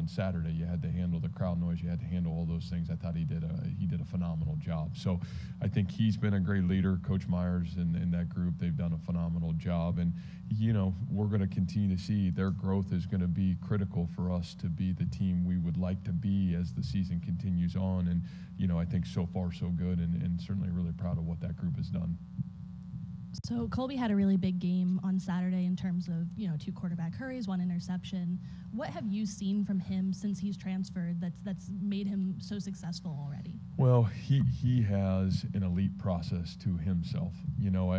on Saturday. You had to handle the crowd noise. You had to handle all those things. I thought he did a phenomenal job. So I think he's been a great leader. Coach Myers and that group, they've done a phenomenal job. And, we're going to continue to see their growth is going to be critical for us to be the team we would like to be as the season continues on. And, I think so far so good, and certainly really proud of what that group has done. So Colby had a really big game on Saturday in terms of, 2 quarterback hurries, 1 interception. What have you seen from him since he's transferred that's made him so successful already? Well, he has an elite process to himself.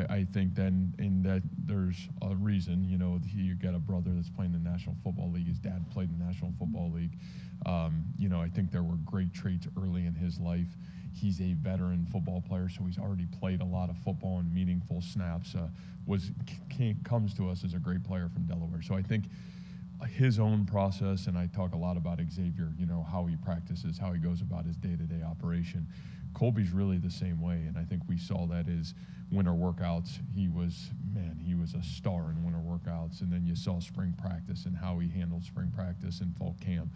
I think then in that there's a reason, you got a brother that's playing in the National Football League. His dad played in the National Football League. I think there were great traits early in his life. He's a veteran football player, so he's already played a lot of football and meaningful snaps. Comes to us as a great player from Delaware. So I think his own process, and I talk a lot about Xavier, how he practices, how he goes about his day-to-day operation. Colby's really the same way, and I think we saw that his winter workouts. He was a star in winter workouts, and then you saw spring practice and how he handled spring practice and fall camp.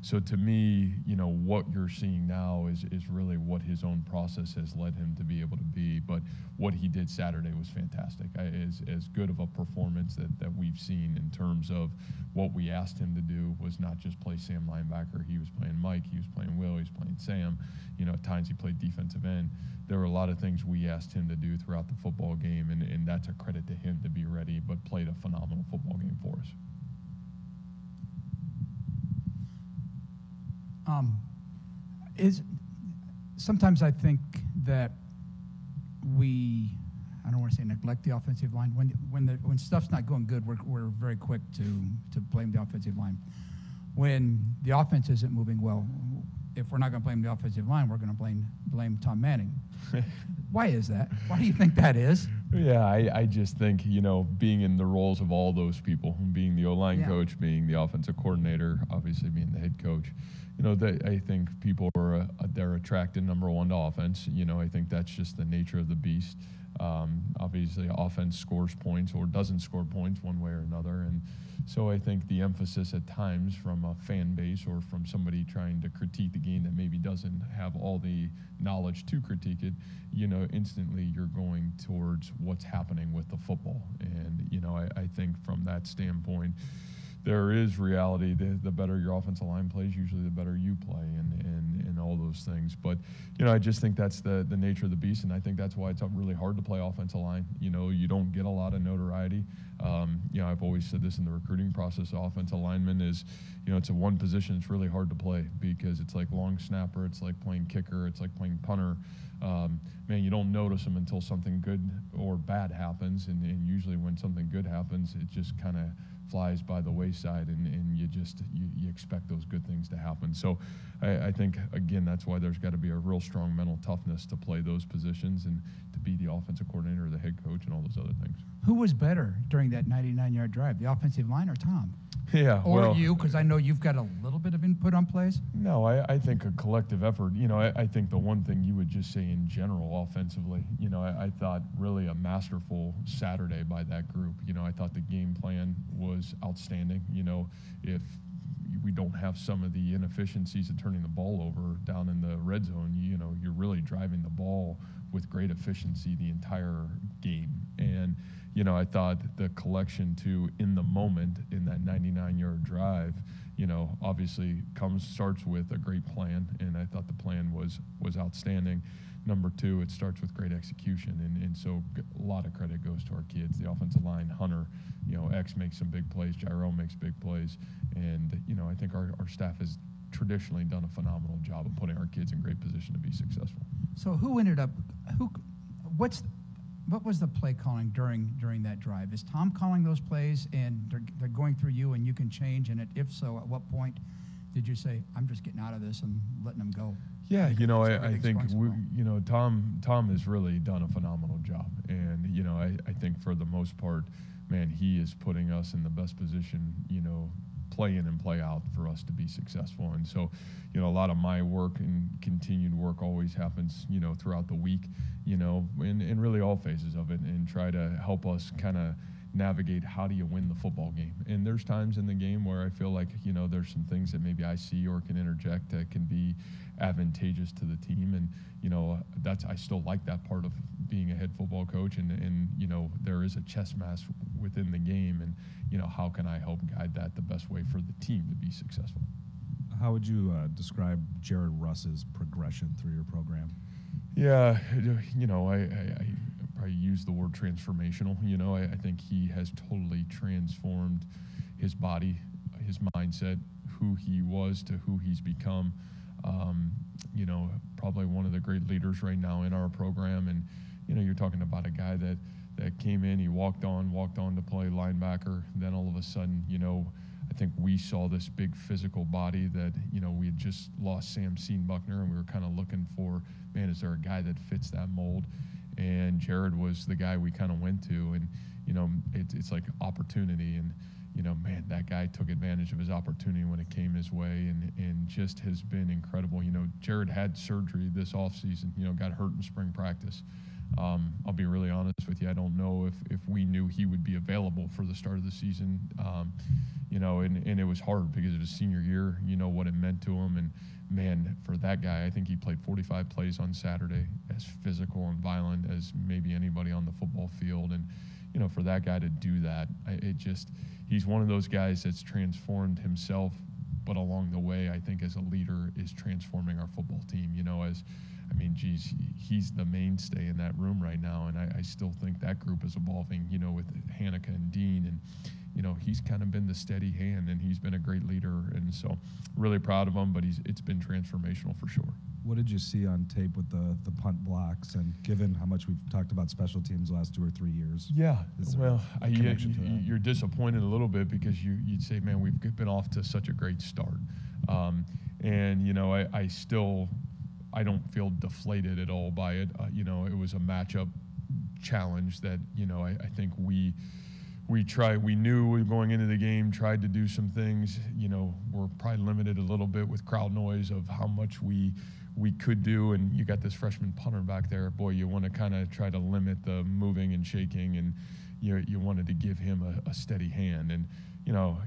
So to me, what you're seeing now is really what his own process has led him to be able to be. But what he did Saturday was fantastic. As good of a performance that we've seen in terms of what we asked him to do was not just play Sam linebacker. He was playing Mike. He was playing Will. He was playing Sam. At times he played defensive end. There were a lot of things we asked him to do throughout the football game, and that's a credit to him to be ready, but played a phenomenal football game for us. Sometimes I think that I don't want to say neglect the offensive line. When stuff's not going good, we're very quick to blame the offensive line. When the offense isn't moving well, if we're not going to blame the offensive line, we're going to blame Tom Manning. Why is that? Why do you think that is? Yeah, I just think, being in the roles of all those people, being the O-line coach, being the offensive coordinator, obviously being the head coach, I think people they're attracted, number one, to offense. I think that's just the nature of the beast. Obviously, offense scores points or doesn't score points one way or another. And so I think the emphasis at times from a fan base or from somebody trying to critique the game that maybe doesn't have all the knowledge to critique it, instantly you're going towards what's happening with the football. And, I think from that standpoint, there is reality. The better your offensive line plays, usually the better you play, and all those things. But, I just think that's the nature of the beast, and I think that's why it's really hard to play offensive line. You don't get a lot of notoriety. I've always said this in the recruiting process. Offensive lineman is, it's a one position it's really hard to play because it's like long snapper, it's like playing kicker, it's like playing punter. You don't notice them until something good or bad happens, and usually when something good happens, it just kind of flies by the wayside, and you expect those good things to happen. So I think, again, that's why there's got to be a real strong mental toughness to play those positions and to be the offensive coordinator or the head coach and all those other things. Who was better during that 99-yard drive, the offensive line or Tom? Yeah, or you, because I know you've got a little bit of input on plays. No, I think a collective effort. I think the one thing you would just say in general offensively, I thought really a masterful Saturday by that group. I thought the game plan was outstanding. If we don't have some of the inefficiencies of turning the ball over down in the red zone, you're really driving the ball with great efficiency the entire game. And I thought the collection in the moment in that 99-yard drive, obviously starts with a great plan, and I thought the plan was outstanding. Number two, it starts with great execution, and so a lot of credit goes to our kids. The offensive line, Hunter, X makes some big plays, Jerome makes big plays, and I think our staff has traditionally done a phenomenal job of putting our kids in great position to be successful. So what was the play calling during that drive? Is Tom calling those plays and they're going through you and you can change? And if so, at what point did you say, I'm just getting out of this and letting them go? Yeah, I think Tom has really done a phenomenal job. And, I think for the most part, man, he is putting us in the best position, play in and play out for us to be successful. And so, a lot of my work and continued work always happens, throughout the week, in really all phases of it, and try to help us kind of navigate how do you win the football game. And there's times in the game where I feel like, there's some things that maybe I see or can interject that can be advantageous to the team. And, I still like that part of being a head football coach. And there is a chess match within the game. And, how can I help guide that the best way for the team to be successful? How would you describe Jared Russ's progression through your program? Yeah, I probably use the word transformational. I think he has totally transformed his body, his mindset, who he was to who he's become. Probably one of the great leaders right now in our program. And, you're talking about a guy that came in, he walked on to play linebacker. Then all of a sudden, I think we saw this big physical body that, we had just lost Sam Buckner, and we were kind of looking for, man, is there a guy that fits that mold? And Jared was the guy we kind of went to. And, it's like opportunity. And, man, that guy took advantage of his opportunity when it came his way and just has been incredible. Jared had surgery this offseason, got hurt in spring practice. I'll be really honest with you. I don't know if we knew he would be available for the start of the season. And it was hard because of his senior year, what it meant to him. And, man, for that guy, I think he played 45 plays on Saturday, as physical and violent as maybe anybody on the football field. And, for that guy to do that, he's one of those guys that's transformed himself, but along the way, I think as a leader is transforming our football team, he's the mainstay in that room right now. And I still think that group is evolving, with Hanukkah and Dean. And, he's kind of been the steady hand, and he's been a great leader. And so really proud of him, but it's been transformational for sure. What did you see on tape with the punt blocks? And given how much we've talked about special teams the last 2 or 3 years. Yeah, well, you're disappointed a little bit because you'd say, man, we've been off to such a great start. I don't feel deflated at all by it. It was a matchup challenge that, I think we knew we were going into the game, tried to do some things. We're probably limited a little bit with crowd noise of how much we could do. And you got this freshman punter back there. Boy, you want to kind of try to limit the moving and shaking, and you wanted to give him a steady hand. And,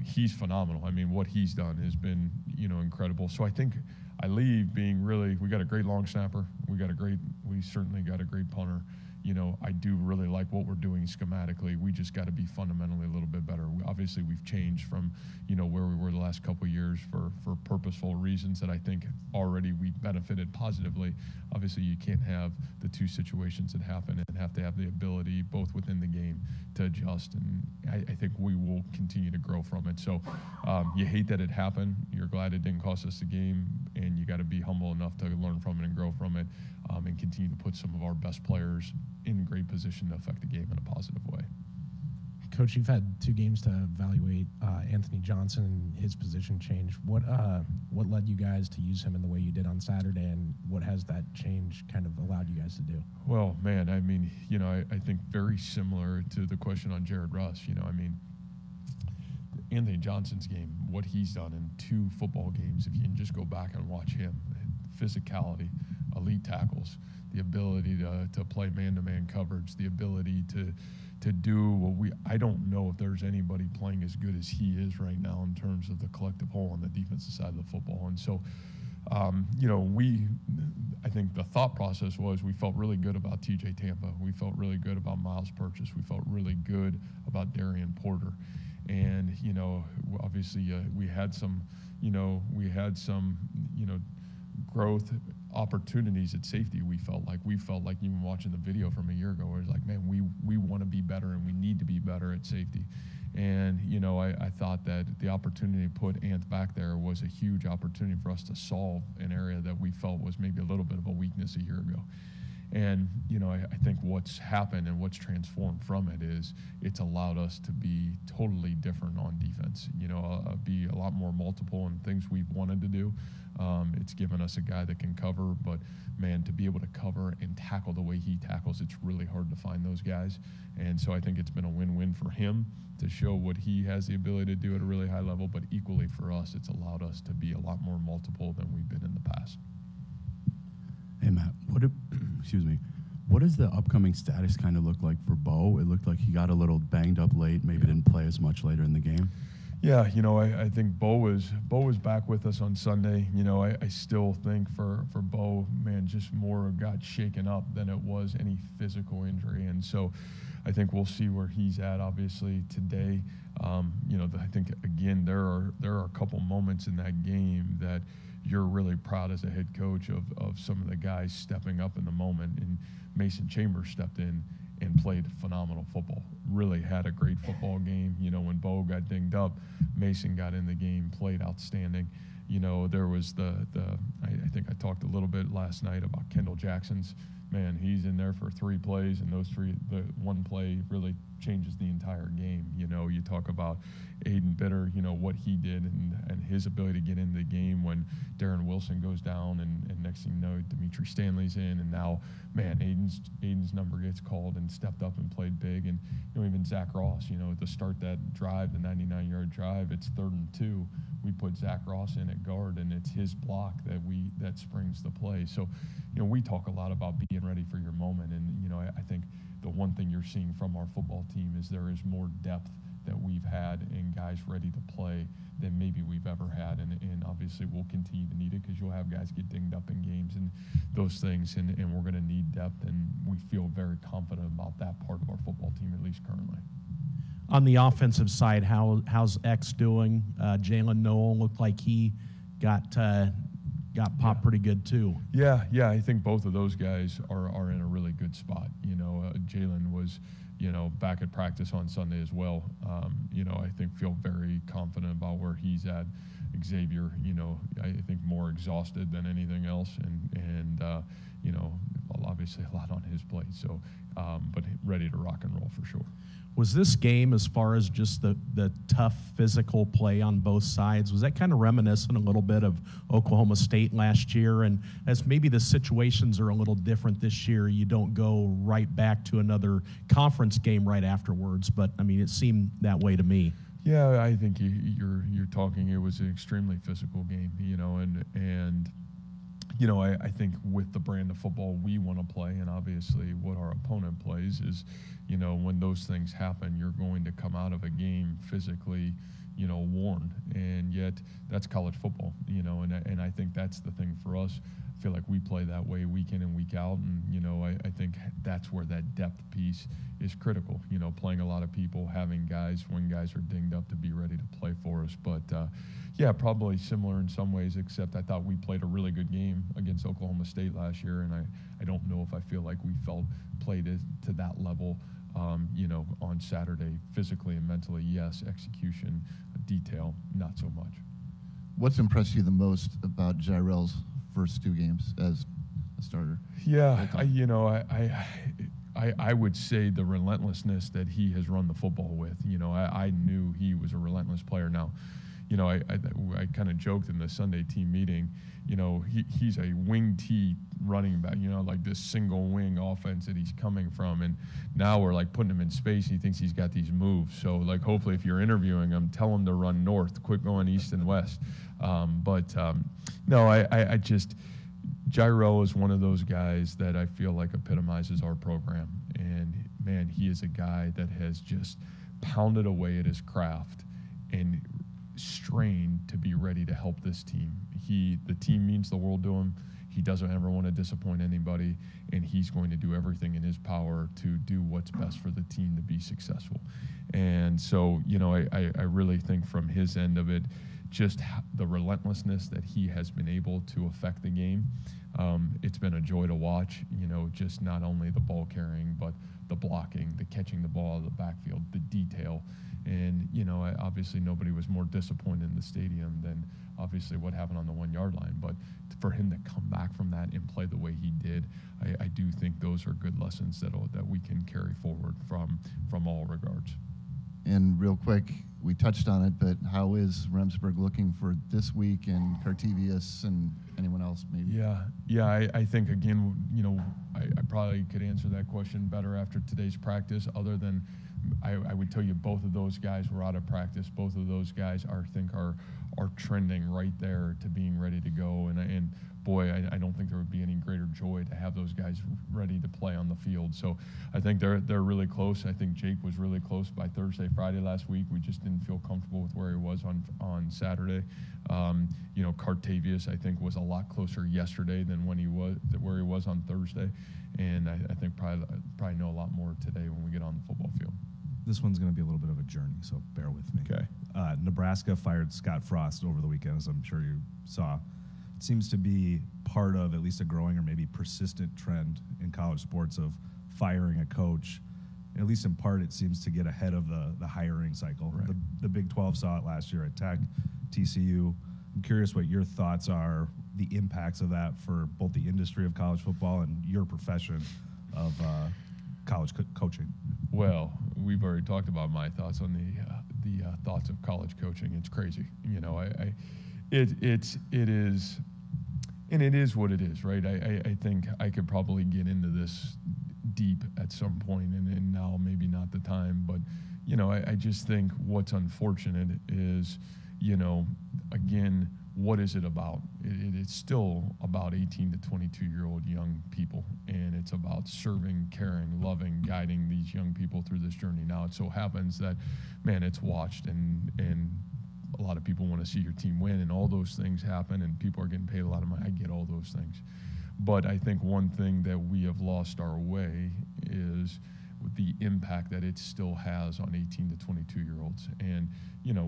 he's phenomenal. What he's done has been, incredible. So I think I leave being we got a great long snapper. We certainly got a great punter. I do really like what we're doing schematically. We just got to be fundamentally a little bit better. Obviously, we've changed from, where we were the last couple of years for purposeful reasons that I think already we benefited positively. Obviously, you can't have the two situations that happen and have to have the ability both within the game to adjust. And I think we will continue to grow from it. So you hate that it happened. You're glad it didn't cost us the game, and you got to be humble enough to learn from it and grow from it, and continue to put some of our best players in great position to affect the game in a positive way. Coach, you've had 2 games to evaluate Anthony Johnson and his position change. What led you guys to use him in the way you did on Saturday, and what has that change kind of allowed you guys to do? Well, man, I think very similar to the question on Jared Russ. Anthony Johnson's game, what he's done in 2 football games, if you can just go back and watch him, physicality, elite tackles, the ability to play man-to-man coverage, the ability to do what I don't know if there's anybody playing as good as he is right now in terms of the collective whole on the defensive side of the football. And so, I think the thought process was we felt really good about TJ Tampa. We felt really good about Miles Purchase. We felt really good about Darian Porter. And, obviously we had some growth opportunities at safety. We felt like even watching the video from a year ago, where it's like, man, we want to be better and we need to be better at safety. And, I thought that the opportunity to put Ant back there was a huge opportunity for us to solve an area that we felt was maybe a little bit of a weakness a year ago. And, I think what's happened and what's transformed from it is it's allowed us to be totally different on defense, be a lot more multiple in things we've wanted to do. It's given us a guy that can cover, but, man, to be able to cover and tackle the way he tackles, it's really hard to find those guys. And so I think it's been a win-win for him to show what he has the ability to do at a really high level, but equally for us, it's allowed us to be a lot more multiple than we've been in the past. Hey, Matt, What does the upcoming status kind of look like for Bo? It looked like he got a little banged up late, maybe didn't play as much later in the game. Yeah, I think Bo was back with us on Sunday. I still think for Bo, man, just more got shaken up than it was any physical injury. And so I think we'll see where he's at, obviously, today. I think, again, there are a couple moments in that game that you're really proud as a head coach of some of the guys stepping up in the moment. And Mason Chambers stepped in and played phenomenal football. Really had a great football game. When Bo got dinged up, Mason got in the game, played outstanding. There was I think I talked a little bit last night about Kendall Jackson's. Man, he's in there for 3 plays, and the one play really changes the entire game. You talk about Aiden Bitter, what he did and his ability to get in the game when Darren Wilson goes down, and next thing you know, Dimitri Stanley's in, and now, man, Aiden's number gets called and stepped up and played big. And even Zach Ross, to start that drive, the 99-yard drive, it's 3rd and 2. We put Zach Ross in at guard, and it's his block that springs the play. So, we talk a lot about being ready for your moment, and I think the one thing you're seeing from our football team is there is more depth that we've had and guys ready to play than maybe we've ever had, and obviously we'll continue to need it because you'll have guys get dinged up in games and those things, and we're going to need depth, and we feel very confident about that part of our football team, at least currently. On the offensive side, how's X doing? Jalen Noel looked like he got popped pretty good too. Yeah, I think both of those guys are in a really good spot. Jalen was, back at practice on Sunday as well. I think feel very confident about where he's at. Xavier, I think more exhausted than anything else, and obviously a lot on his plate. So, but ready to rock and roll for sure. Was this game, as far as just the tough physical play on both sides, was that kind of reminiscent a little bit of Oklahoma State last year? And as maybe the situations are a little different this year, you don't go right back to another conference game right afterwards. But, I mean, it seemed that way to me. Yeah, I think you're talking. It was an extremely physical game, and I think with the brand of football we want to play, and obviously what our opponent plays is, when those things happen, you're going to come out of a game physically, worn, and yet that's college football, and I think that's the thing for us. I feel like we play that way week in and week out, and I think that's where that depth piece is critical. Playing a lot of people, having guys when guys are dinged up to be ready to play for us. But yeah, probably similar in some ways, except I thought we played a really good game against Oklahoma State last year, and I don't know if I feel like we played it to that level. On Saturday, physically and mentally, yes. Execution, detail, not so much. What's impressed you the most about Jairel's first 2 games as a starter? Yeah, I would say the relentlessness that he has run the football with. I knew he was a relentless player. Now, I kind of joked in the Sunday team meeting, he's a wing T running back, like this single wing offense that he's coming from. And now we're like putting him in space. And he thinks he's got these moves. So like, hopefully if you're interviewing him, tell him to run north, quit going east and west. No, I just, Jairel is one of those guys that I feel like epitomizes our program. And man, he is a guy that has just pounded away at his craft and strained to be ready to help this team. The team means the world to him. He doesn't ever want to disappoint anybody, and he's going to do everything in his power to do what's best for the team to be successful. And so, I really think from his end of it, just the relentlessness that he has been able to affect the game. It's been a joy to watch, just not only the ball carrying, but the blocking, the catching the ball out of the backfield, the detail. And, obviously nobody was more disappointed in the stadium than obviously what happened on the 1-yard line. But for him to come back from that and play the way he did, I do think those are good lessons that we can carry forward from all regards. And real quick, we touched on it, but how is Remsburg looking for this week, and Cartevius and anyone else maybe? Yeah. I think, again, I probably could answer that question better after today's practice, other than I would tell you both of those guys were out of practice. Both of those guys I think are are trending right there to being ready to go. And boy, I don't think there would be any greater joy to have those guys ready to play on the field. So I think they're really close. I think Jake was really close by Thursday, Friday last week. We just didn't feel comfortable with where he was on Saturday. Cartavius, I think, was a lot closer yesterday than where he was on Thursday. And I think probably know a lot more today when we get on the football field. This one's going to be a little bit of a journey, so bear with me. Okay. Nebraska fired Scott Frost over the weekend, as I'm sure you saw. It seems to be part of at least a growing or maybe persistent trend in college sports of firing a coach. At least in part, it seems to get ahead of the hiring cycle. Right. The Big 12 saw it last year at Tech, TCU. I'm curious what your thoughts are, the impacts of that for both the industry of college football and your profession of college coaching. Well, we've already talked about my thoughts on the thoughts of college coaching. It's crazy, it is, and it is what it is, right? I think I could probably get into this deep at some point, and now maybe not the time, but I just think what's unfortunate is, again, what is it about? It's still about 18 to 22-year-old young people, and it's about serving, caring, loving, guiding these young people through this journey. Now, it so happens that, man, it's watched, and a lot of people want to see your team win, and all those things happen, and people are getting paid a lot of money. I get all those things. But I think one thing that we have lost our way is the impact that it still has on 18 to 22-year-olds. And,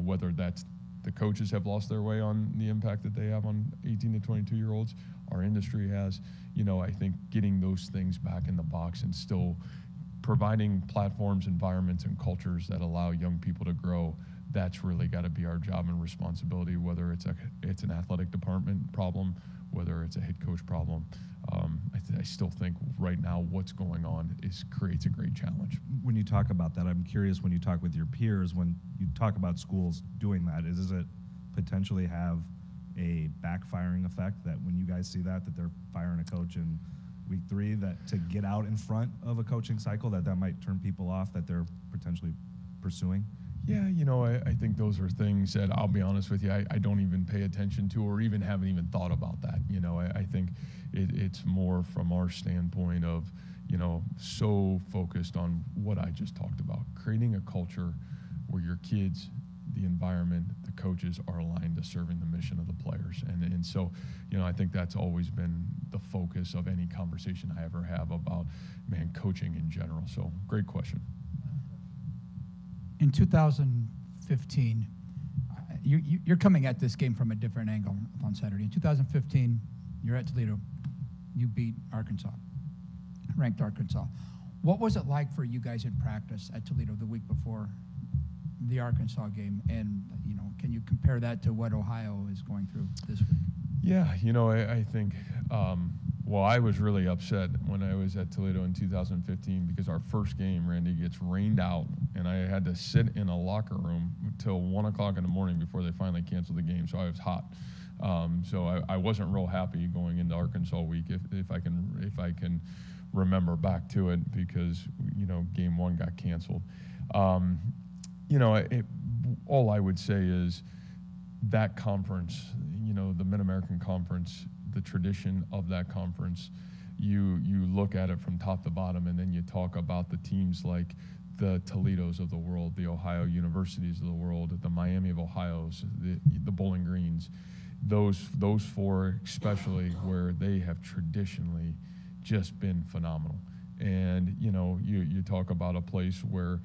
whether that's the coaches have lost their way on the impact that they have on 18 to 22-year-olds, our industry has, I think getting those things back in the box and still providing platforms, environments, and cultures that allow young people to grow, that's really got to be our job and responsibility, whether it's an athletic department problem, whether it's a head coach problem. I still think right now what's going on creates a great challenge. When you talk about that, I'm curious, when you talk with your peers, when you talk about schools doing that, does it potentially have a backfiring effect that when you guys see that they're firing a coach in week 3, that to get out in front of a coaching cycle, that might turn people off that they're potentially pursuing? Yeah, I think those are things that, I'll be honest with you, I don't even pay attention to or even haven't even thought about that. I think it's more from our standpoint of, so focused on what I just talked about, creating a culture where your kids, the environment, the coaches are aligned to serving the mission of the players. And so, I think that's always been the focus of any conversation I ever have about, coaching in general. So great question. In 2015, you're coming at this game from a different angle on Saturday. In 2015, you're at Toledo. You beat Arkansas, ranked Arkansas. What was it like for you guys in practice at Toledo the week before the Arkansas game? And, can you compare that to what Ohio is going through this week? Yeah, I think, I was really upset when I was at Toledo in 2015 because our first game, Randy, gets rained out, and I had to sit in a locker room until 1 o'clock in the morning before they finally canceled the game, so I was hot. So I wasn't real happy going into Arkansas week, if I can remember back to it, because, game 1 got canceled. All I would say is that conference, the Mid-American Conference, the tradition of that conference, you look at it from top to bottom, and then you talk about the teams like the Toledos of the world, the Ohio Universities of the world, the Miami of Ohio's, the Bowling Greens, those 4 especially, where they have traditionally just been phenomenal. And, you talk about a place where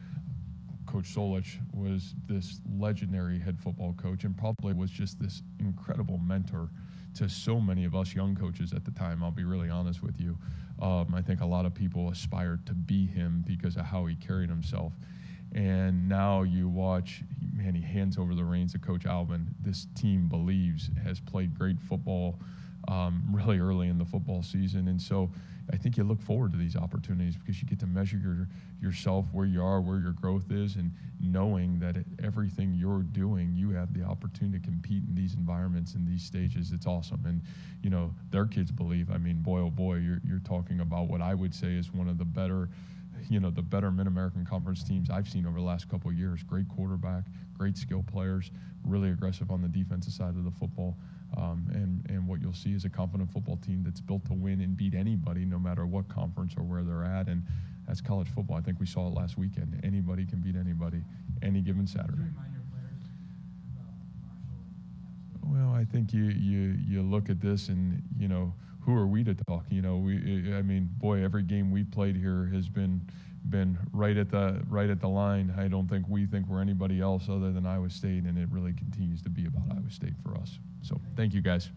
Coach Solich was this legendary head football coach and probably was just this incredible mentor to so many of us young coaches at the time. I'll be really honest with you. I think a lot of people aspired to be him because of how he carried himself. And now you watch, he hands over the reins to Coach Alvin. This team believes, has played great football really early in the football season. And so I think you look forward to these opportunities because you get to measure yourself, where you are, where your growth is, and knowing that everything you're doing, you have the opportunity to compete in these environments, in these stages. It's awesome. And, their kids believe, boy, oh boy, you're talking about what I would say is one of the better the better Mid-American Conference teams I've seen over the last couple of years. Great quarterback, great skill players, really aggressive on the defensive side of the football. And what you'll see is a confident football team that's built to win and beat anybody, no matter what conference or where they're at. And that's college football. I think we saw it last weekend. Anybody can beat anybody any given Saturday. Well, I think you look at this and, who are we to talk? Every game we played here has been right at the line. I don't think we think we're anybody else other than Iowa State, and it really continues to be about Iowa State for us. So thank you, guys.